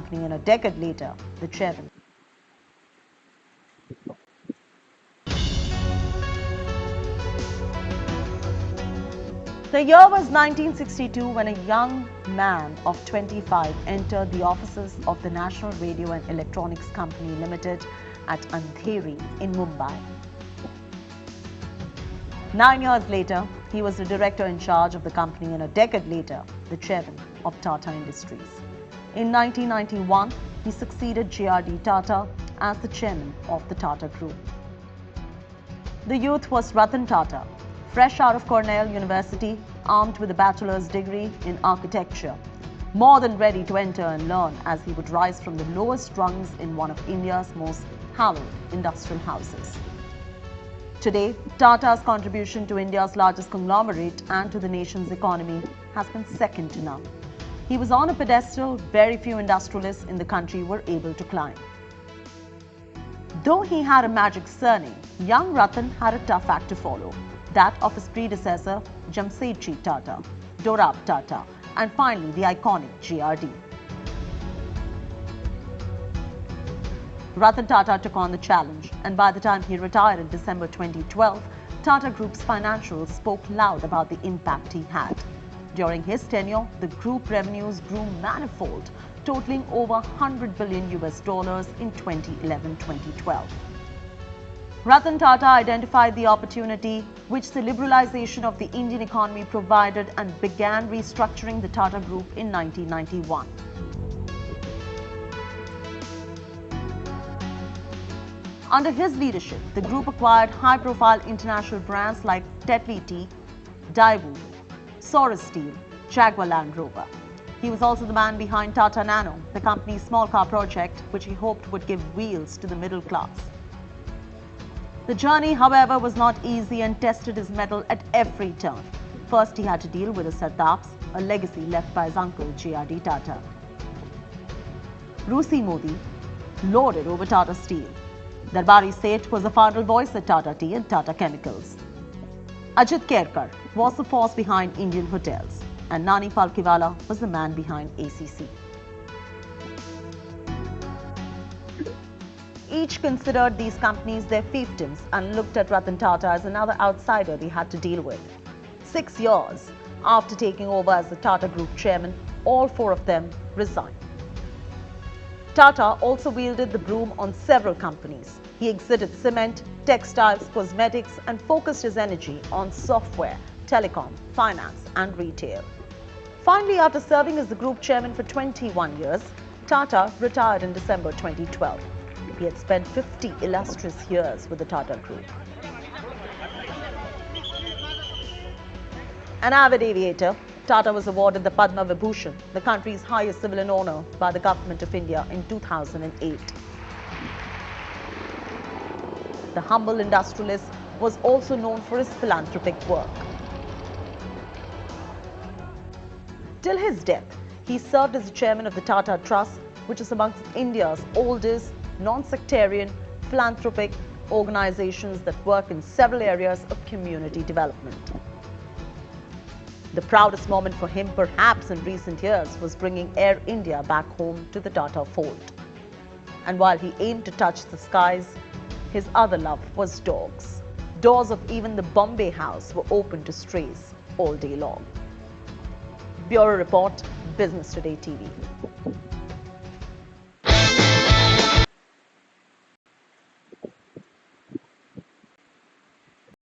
company and a decade later, the chairman. The year was 1962 when a young man of 25 entered the offices of the National Radio and Electronics Company Limited at Andheri in Mumbai. 9 years later, he was the director in charge of the company and a decade later, the chairman of Tata Industries. In 1991, he succeeded J.R.D. Tata as the chairman of the Tata Group. The youth was Ratan Tata, fresh out of Cornell University, armed with a bachelor's degree in architecture, more than ready to enter and learn as he would rise from the lowest rungs in one of India's most hallowed industrial houses. Today, Tata's contribution to India's largest conglomerate and to the nation's economy has been second to none. He was on a pedestal very few industrialists in the country were able to climb. Though he had a magic surname, young Ratan had a tough act to follow, that of his predecessor Jamsetji Tata, Dorab Tata, and finally the iconic J.R.D. Ratan Tata took on the challenge, and by the time he retired in December 2012, Tata Group's financials spoke loud about the impact he had. During his tenure, the group revenues grew manifold, totaling over $100 billion in 2011-2012. Ratan Tata identified the opportunity which the liberalization of the Indian economy provided and began restructuring the Tata Group in 1991. Under his leadership, the group acquired high-profile international brands like Tetley Tea, Daewoo, Soros Steel, Jaguar Land Rover. He was also the man behind Tata Nano, the company's small car project, which he hoped would give wheels to the middle class. The journey, however, was not easy and tested his mettle at every turn. First, he had to deal with the Sartaps, a legacy left by his uncle J.R.D. Tata. Rusi Modi lorded over Tata Steel. Darbari Seth was the final voice at Tata Tea and Tata Chemicals. Ajit Kerkar was the force behind Indian Hotels, and Nani Palkhiwala was the man behind ACC. Each considered these companies their fiefdoms and looked at Ratan Tata as another outsider they had to deal with. 6 years after taking over as the Tata Group chairman, all 4 of them resigned. Tata also wielded the broom on several companies. He exited cement, textiles, cosmetics, and focused his energy on software, telecom, finance, and retail. Finally, after serving as the group chairman for 21 years, Tata retired in December 2012. He had spent 50 illustrious years with the Tata Group. An avid aviator, Tata was awarded the Padma Vibhushan, the country's highest civilian honour, by the Government of India in 2008. The humble industrialist was also known for his philanthropic work. Till his death, he served as the chairman of the Tata Trust, which is amongst India's oldest non-sectarian philanthropic organizations that work in several areas of community development. The proudest moment for him, perhaps in recent years, was bringing Air India back home to the Tata fold. And while he aimed to touch the skies, his other love was dogs. Doors of even the Bombay house were open to strays all day long. Bureau Report, Business Today TV.